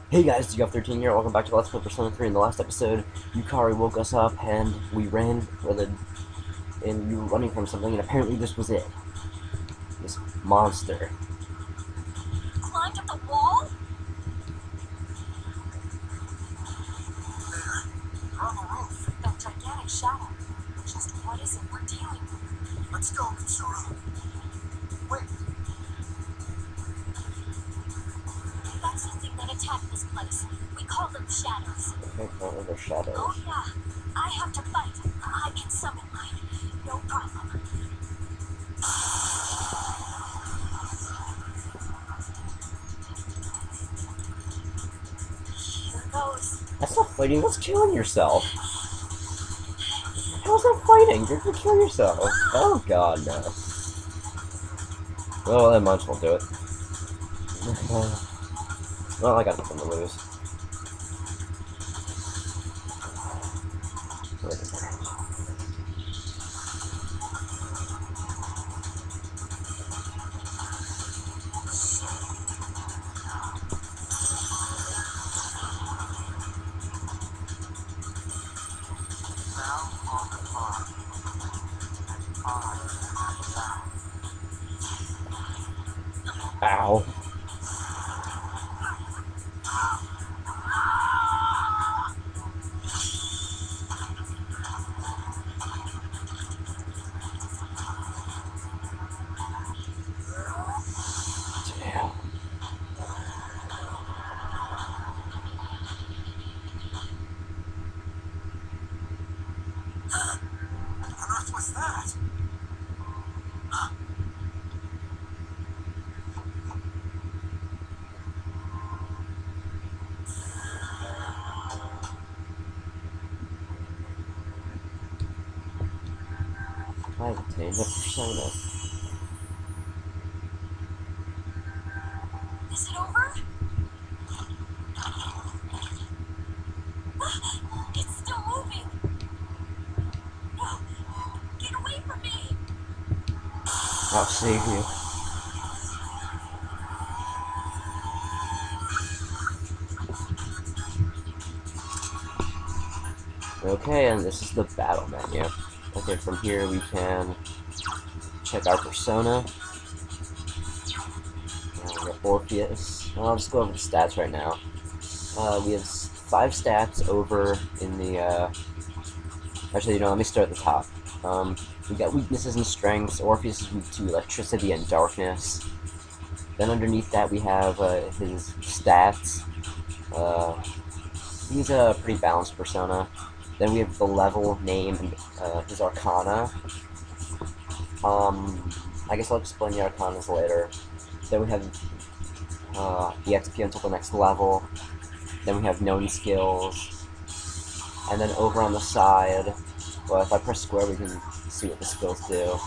Hey guys, DF13 here, welcome back to Let's Play Persona 3. In the last episode, Yukari woke us up and we ran for and we were running from something, and apparently this was it. This monster. Climbed up the wall? They're on the roof. That gigantic shadow. Just what is it we're dealing with? Let's go, Mitsuru. Wait, That's the thing that attacked this place. We call them shadows. Okay, no other shadows. Oh yeah, I have to fight. I can summon mine. No problem. Here goes. That's not fighting, that's killing yourself. How's that fighting? You're gonna kill yourself. Oh god, no. Well, then might as well do it. Well, I got nothing to lose. now on the farm. I Ow. Damn. on earth was that? I've obtained a persona. Is it over? It's still moving. No, get away from me. I'll save you. Okay, and this is the battle menu. Okay, from here we can check our persona. We have Orpheus. Well, I'll just go over the stats right now. We have 5 stats over in the, actually, let me start at the top. We got weaknesses and strengths. Orpheus is weak to electricity and darkness. Then underneath that we have his stats. He's a pretty balanced persona. Then we have the level, name, and his arcana. I guess I'll explain the arcanas later. Then we have the XP until the next level. Then we have known skills. And then over on the side, well, if I press square, we can see what the skills do.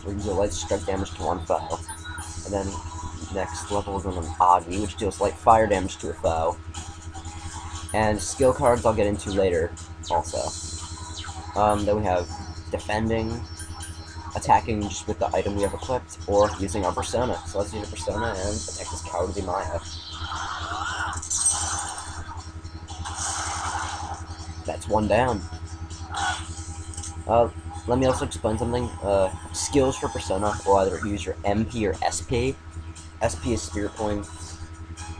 We can do light strike damage to one foe. And then next level is an Agi, which deals light fire damage to a foe. And skill cards I'll get into later, also. Then we have defending, attacking just with the item we have equipped, or using our persona. So let's use a persona and attack this Cowardly Maya. That's one down. Let me also explain something. Skills for persona will either use your MP or SP. SP is spirit points.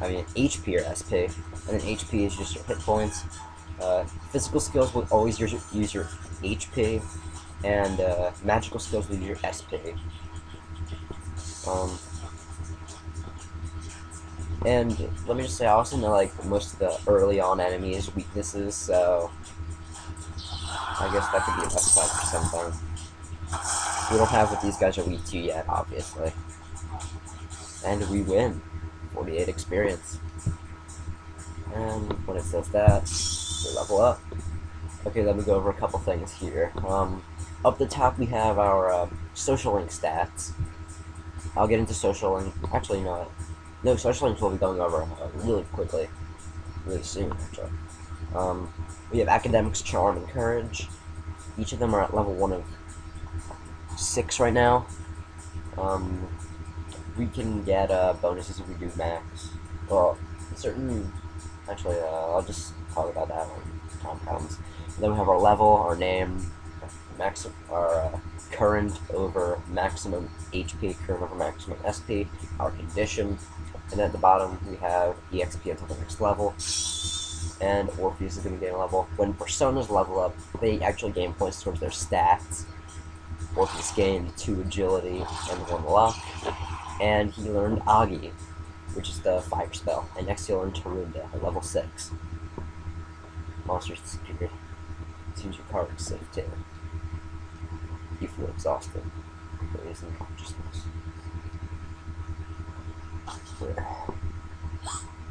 HP or SP. And then HP is just your hit points. Physical skills will always use your HP, and magical skills will use your SP. And let me just say, I also know like most of the early on enemies' weaknesses, so I guess that could be an upside for something. We don't have what these guys are weak to yet, obviously. And we win. 48 experience. And when it says that, we level up. Okay, let me go over a couple things here. Up the top we have our social link stats. I'll get into social link. Actually, no, social links we'll be going over really quickly, really soon. Actually, we have academics, charm, and courage. Each of them are at level 1 of 6 right now. We can get bonuses if we do max. Well, certain Actually, I'll just talk about that when time comes. And then we have our level, our name, our current over maximum HP, current over maximum SP, our condition, and at the bottom we have EXP until the next level, and Orpheus is going to gain a level. When personas level up, they actually gain points towards their stats. Orpheus gained 2 agility and 1 luck, and he learned Agi, which is the fire spell, and next he'll learn Tarunda at level 6. Monster's secret. Seems your card is safe too. You feel exhausted, but he's in consciousness.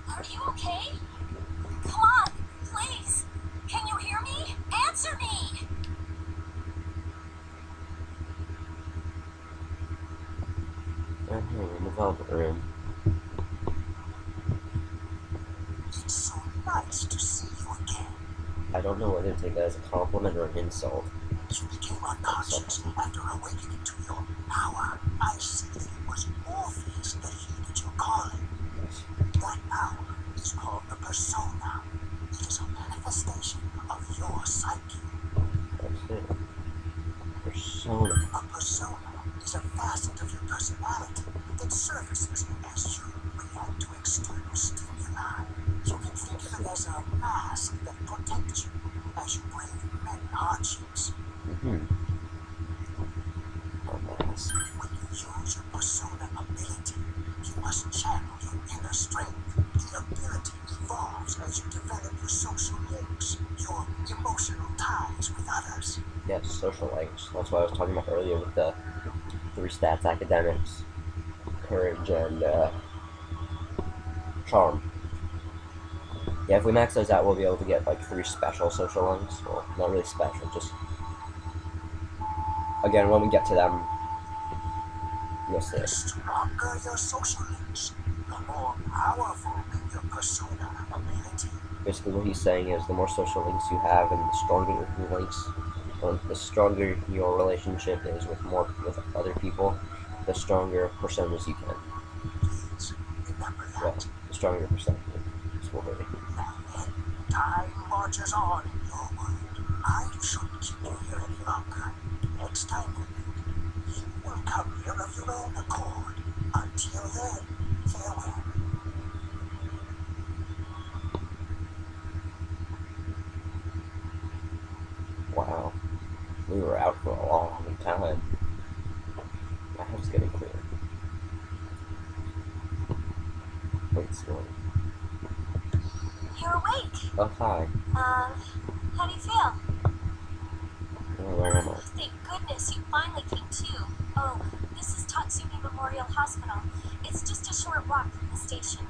Are you okay? Come on, please. Can you hear me? Answer me. And here in the velvet room. It's so nice to see you again. I don't know whether to take that as a compliment or an insult. You became unconscious after awakening to your power. I see it was Orpheus that heeded your calling. That power is called the persona. It is a manifestation of your psyche. That's it. Persona. A persona is a facet of your personality that surfaces as you react to external stimuli. You can think of it as a mask that protects you as you brave many hardships. Mm-hmm. When you use your persona ability, you must channel your inner strength. The ability evolves as you develop your social links, your emotional ties with others. Yes, social links. That's what I was talking about earlier with the 3 stats: academics, courage, and charm. Yeah, if we max those out, we'll be able to get like 3 special social links. Well, not really special, just again when we get to them, you'll see The it. stronger your social links, the more powerful your persona ability. Basically, what he's saying is the more social links you have, and the stronger your links, or the stronger your relationship is with other people, the stronger personas you can. Please remember Well, that. the stronger your persona will be. Now then, time marches on in your world. I shouldn't keep you here any longer. Next time we meet, you will come here of your own accord. Until then, farewell. Wow, we were out for a long time. My head's getting clear. Wait, still. You're awake. Oh, hi. How do you feel? Where am I? Thank goodness you finally came to. Oh, this is Tatsumi Memorial Hospital. It's just a short walk from the station.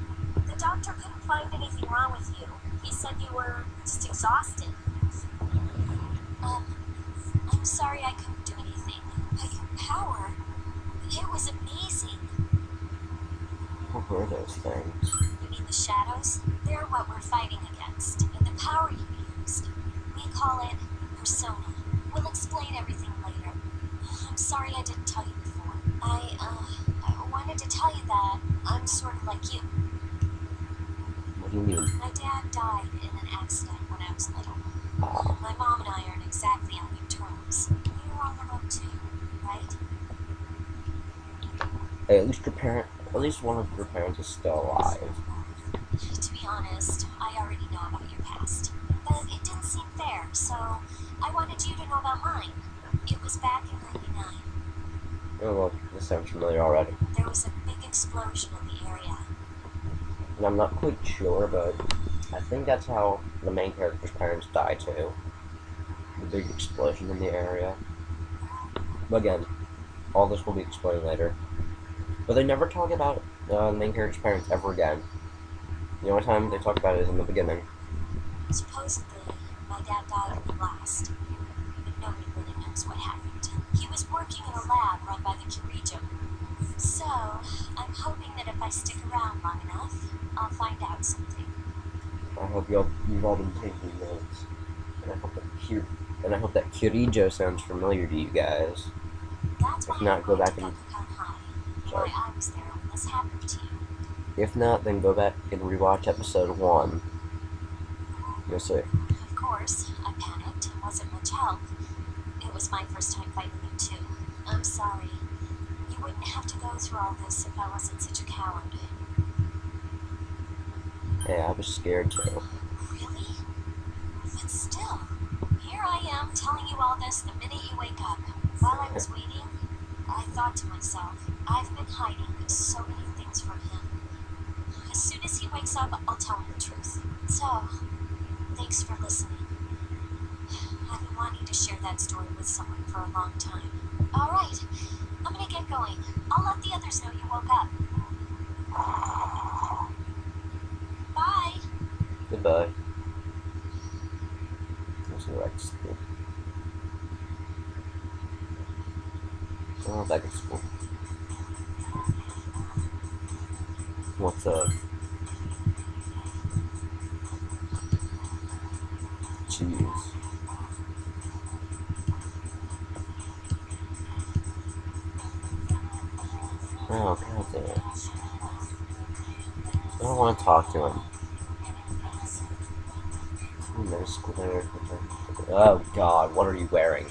The doctor couldn't find anything wrong with you. He said you were just exhausted. I'm sorry I couldn't do anything, but your power, it was amazing. What were those things? You mean the shadows? They're what we're fighting against, and the power you used. We call it persona. We'll explain everything later. I'm sorry I didn't tell you before. I wanted to tell you that I'm sort of like you. What do you mean? My dad died in an accident when I was little. Ah, My mom and I aren't exactly on good terms. You're on the road too, right? hey, at least one of your parents is still alive. To be honest, I already know about your past. But it didn't seem fair, so I wanted you to know about mine. It was back in '99. Oh, well, this sounds familiar already. There was a big explosion in the area. And I'm not quite sure, but I think that's how the main character's parents die too. The big explosion in the area. But again, all this will be explained later. But they never talk about the main character's parents ever again. The only time they talk about it is in the beginning. Supposedly, my dad died in the blast. But nobody really knows what happened. He was working in a lab run by the Kirijo. So, I'm hoping that if I stick around long enough, I'll find out something. I hope you've all been taking notes. And I hope that Kirijo sounds familiar to you guys. That's why If not, I'm go going back to and- Gakukan High. Sorry. Why I was there when this happened to you. If not, then go back and rewatch episode 1. Yes, sir. Of course, I panicked and wasn't much help. It was my first time fighting you too. I'm sorry. You wouldn't have to go through all this if I wasn't such a coward. Hey, I was scared too. Really? But still, here I am telling you all this the minute you wake up. While I was waiting, I thought to myself, I've been hiding so many things from him. As soon as he wakes up, I'll tell him the truth. So, thanks for listening. I've been wanting to share that story with someone for a long time. Alright, I'm gonna get going. I'll let the others know you woke up. Bye! Goodbye. Let's go back to school. Oh, back at school. What's up? Jeez. Oh, god damn it. I don't want to talk to him. Middle school there. Oh god, what are you wearing?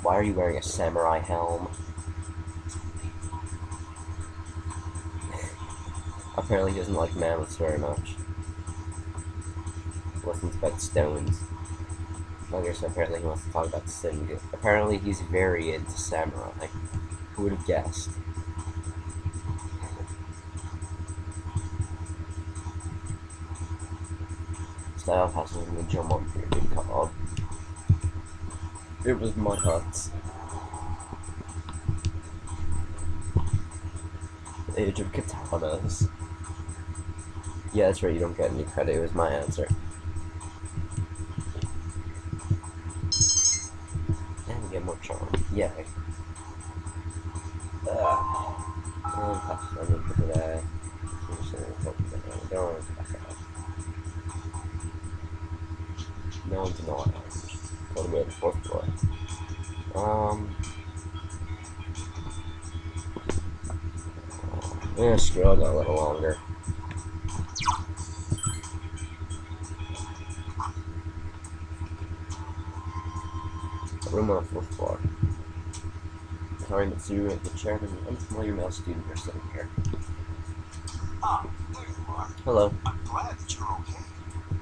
Why are you wearing a samurai helm? Apparently he doesn't like mammoths very much. He listens about stones. I guess apparently he wants to talk about Sin. Apparently he's very into samurai. Who would have guessed? Style has a new jump up period called. It was Mud Huts. Age of Katanas. Yeah, that's right, you don't get any credit, it was my answer. And we get more charm. Yay. No one's not. Go to the fourth floor. Yeah, screw it, I'll go a little longer. A room on the fourth floor. Sorry, Mitsu, the chairman, and unfamiliar male student are sitting here. Ah, there you are. Hello. I'm glad that you're okay.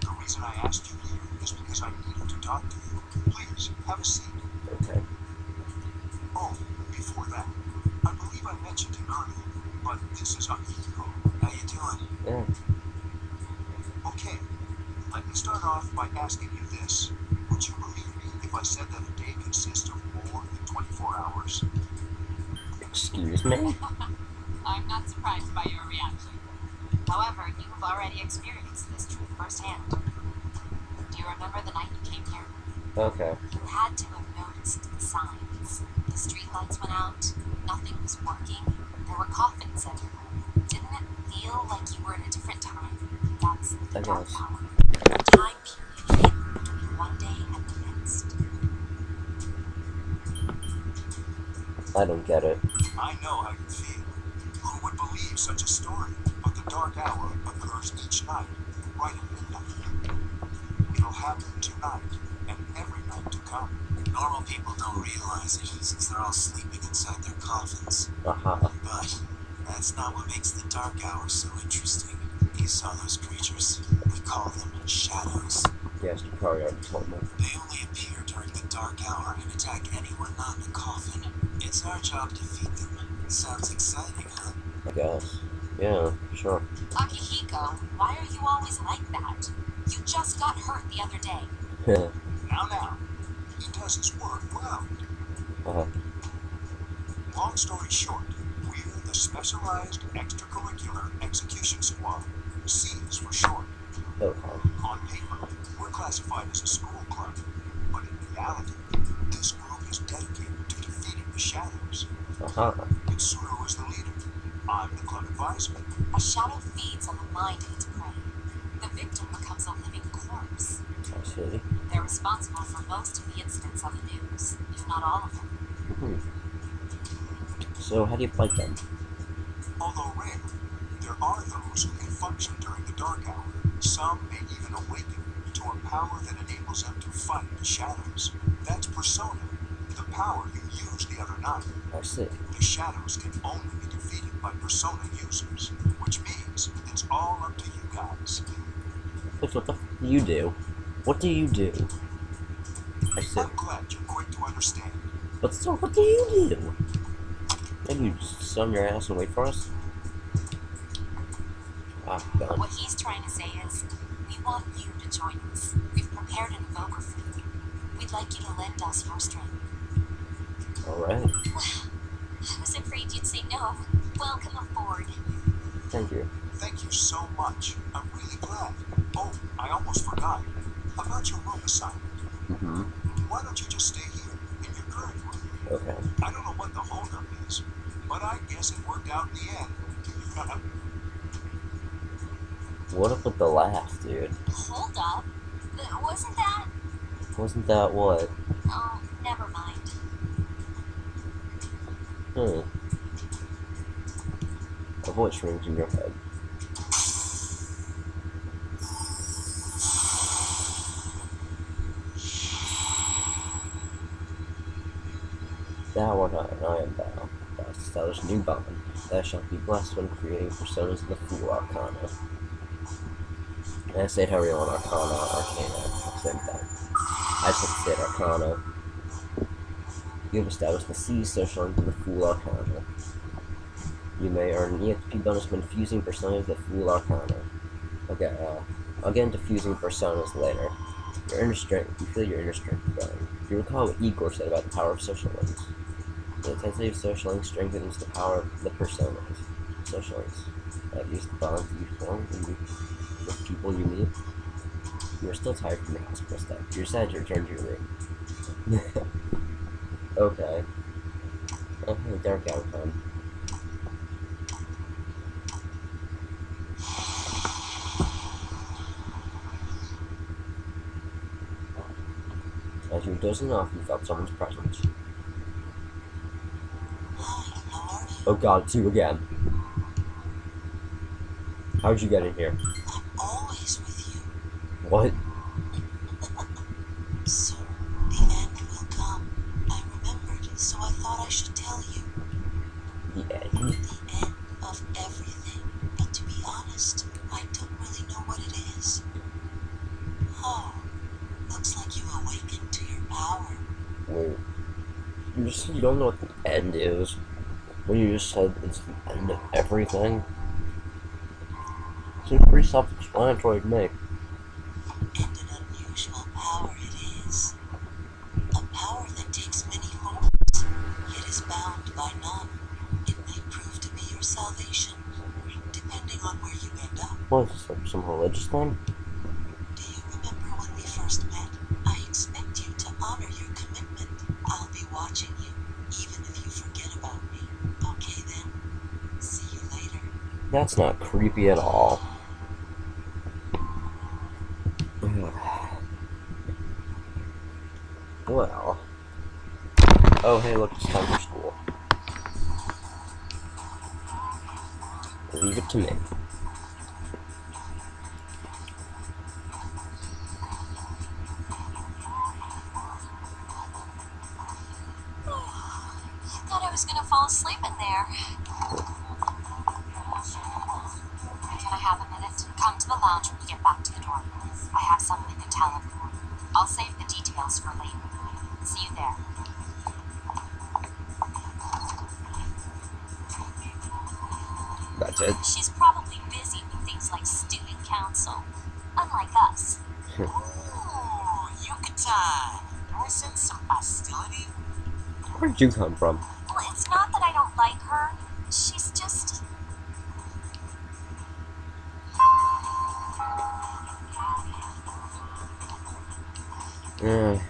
The reason I asked you here is because I needed to talk to you. Please, have a seat. Okay. Oh, before that, I believe I mentioned it earlier, but this is Akihiko. How you doing? Yeah. Okay, let me start off by asking you this. Would you believe me if I said that a day consists of more than 24 hours? Excuse me? I'm not surprised by your reaction. However, you have already experienced this truth firsthand. Do you remember the night you came here? Okay. You had to have noticed the signs. The streetlights went out, nothing was working, there were coffins everywhere. Didn't it feel like you were in a different time? That's the I dark guess. hour. The time period hidden between one day and the next. I don't get it. I know how you feel. Who would believe such a story? But the dark hour occurs each night, right at midnight. It'll happen tonight, and every night to come. Normal people don't realize it, since they're all sleeping inside their coffins. Aha. But that's not what makes the dark hour so interesting. You saw those creatures. We call them shadows. Yes, you probably already told me. They only appear during the dark hour and attack anyone not in a coffin. It's our job to defeat them. Sounds exciting, huh? I guess. Yeah, sure. Akihiko, why are you always like that? You just got hurt the other day. Now. He does his work well. Long story short, we're the Specialized Extracurricular Execution Squad. C's for short. Okay. On paper, we're classified as a school club, but in reality, this group is dedicated to defeating the shadows. Mitsuru is the leader. I'm the club advisor. A shadow feeds on the mind of its prey. The victim becomes a living corpse. I see. They're responsible for most of the incidents on the news, if not all of them. So, how do you fight them? Although rare, there are those who can function during the dark hour. Some may even awaken power that enables them to fight the shadows. That's Persona, the power you used the other night. I see. The shadows can only be defeated by Persona users, which means it's all up to you guys. What the fuck do you do? What do you do? I see. I'm glad you're quick to understand. But still, what do you do? Maybe you just sit on your ass and wait for us? Ah, done. What he's trying to say is, we want you to join us. We've prepared an evoker for you. We'd like you to lend us your strength. Alright. I was afraid you'd say no. Welcome aboard. Thank you. Thank you so much. I'm really glad. Oh, I almost forgot. About your room assignment. Mm-hmm. Why don't you just stay here, in your current room? Okay. I don't know what the holdup is, but I guess it worked out in the end. What up with the laugh, dude? Hold up. Wasn't that... Wasn't that what? Oh, never mind. A voice rings in your head. Thou art I am thou. Thou hast established a new bond. Thou shalt be blessed when creating personas in the Fool Arcana. And I say it however you want, Arcana, Arcana, same thing. I just like to say it Arcana. You have established the C social link in the Fool Arcana. You may earn EXP bonus when fusing personas with the Fool Arcana. Okay, I'll get into fusing personas later. Your inner strength, you feel your inner strength growing. You recall what Igor said about the power of social links. The intensity of social links strengthens the power of the personas. Social links. Use the bonds you form with people you meet. You are still tired from the hospital stuff. You're sad to return to your room. Okay. Okay, dark outcome. As you were dozing off, you felt someone's presence. Hi, how are you? Oh god, it's you again. How'd you get in here? I'm always with you. What? So, the end will come. I remembered, so I thought I should tell you. The end? The end of everything. But to be honest, I don't really know what it is. Oh, looks like you awakened to your power. Wait. You don't know what the end is? When you just said it's the end of everything? Seems pretty self-explanatory to me. And an unusual power it is. A power that takes many forms, yet is bound by none. It may prove to be your salvation, depending on where you end up. What, is this like some religious thing? Do you remember when we first met? I expect you to honor your commitment. I'll be watching you, even if you forget about me. Okay then. See you later. That's not creepy at all. Well. Oh, hey, look, it's time for school. Leave it to me. Thought I was gonna fall asleep in there. Can I have a minute? Come to the lounge when you get back to the dorm. I have something to tell everyone. I'll save the details for later. See you there. That's it. She's probably busy with things like student council. Unlike us. Ooh, yucca time. Can I sense some hostility? Where'd you come from? Well, it's not that I don't like her. She's just...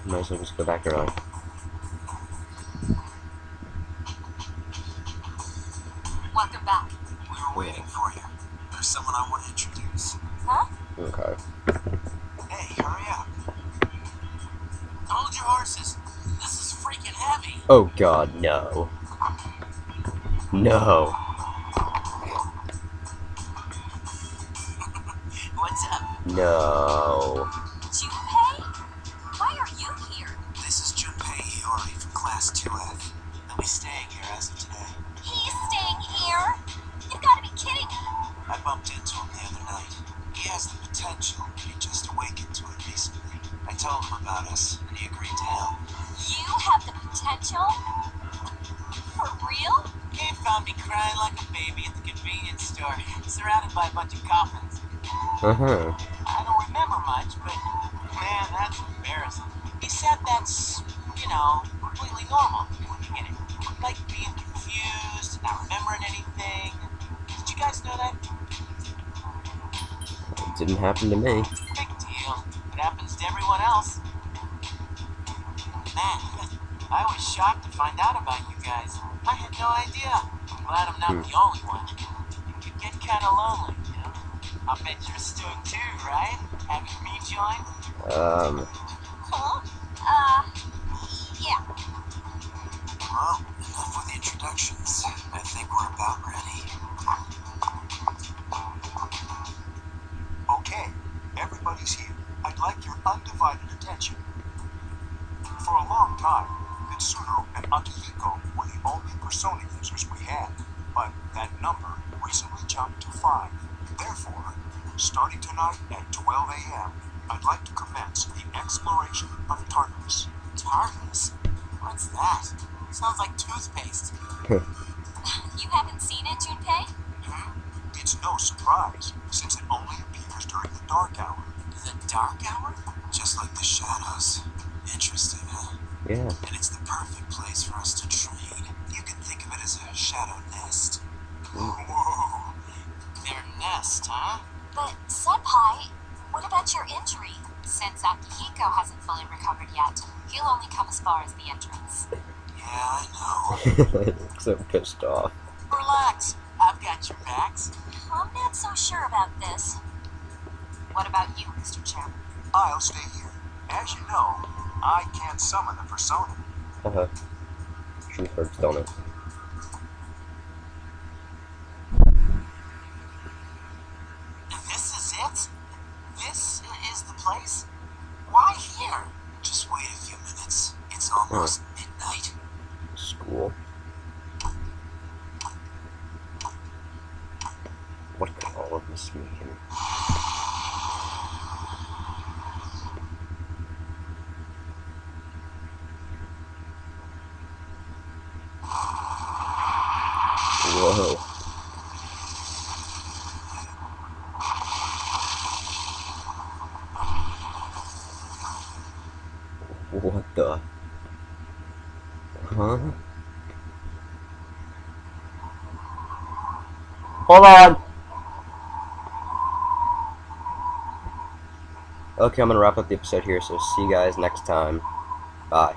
Might as well just go back around. Welcome back. We were waiting for you. There's someone I want to introduce. Huh? Okay. Hey, hurry up. Hold your horses. This is freaking heavy. Oh god, no. No. What's up? No. Junpei? That's 2F. They'll be staying here as of today. He's staying here? You've got to be kidding me. I bumped into him the other night. He has the potential, but he just awakened to it recently. I told him about us, and he agreed to help. You have the potential? For real? He found me crying like a baby at the convenience store, surrounded by a bunch of coffins. Uh-huh. I don't remember much, but man, that's embarrassing. He said that's, completely normal in the beginning. Like being confused, not remembering anything. Did you guys know that? It didn't happen to me. Big deal. It happens to everyone else. Man, I was shocked to find out about you guys. I had no idea. I'm glad I'm not the only one. It could get kind of lonely, I bet you're stoked too, right? Having me join? Huh? Yeah. Well, enough with the introductions. I think we're about ready. Okay, everybody's here. I'd like your undivided attention. For a long time, Mitsuno and Akihiko were the only Persona users we had, but that number recently jumped to 5. Therefore, starting tonight at 12 a.m., I'd like to commence the exploration of Tartarus. Tartarus? What's that? Sounds like toothpaste. You haven't seen it, Junpei? It's no surprise, since it only appears during the dark hour. The dark hour? Just like the shadows. Interesting, huh? Yeah. And it's the perfect place for us to train. You can think of it as a shadow nest. Whoa! Their nest, huh? But, Senpai, what about your injury? Since Akihiko hasn't fully recovered yet, he'll only come as far as the entrance. Yeah, I know. So pissed off. Relax. I've got your backs. I'm not so sure about this. What about you, Mr. Chairman? I'll stay here. As you know, I can't summon a persona. Uh-huh. True first, don't it? This is it? This is the place? Why here? Just wait a few minutes. It's almost midnight. School. What could all of this mean? Whoa. What the? Huh? Hold on! Okay, I'm gonna wrap up the episode here, so see you guys next time. Bye.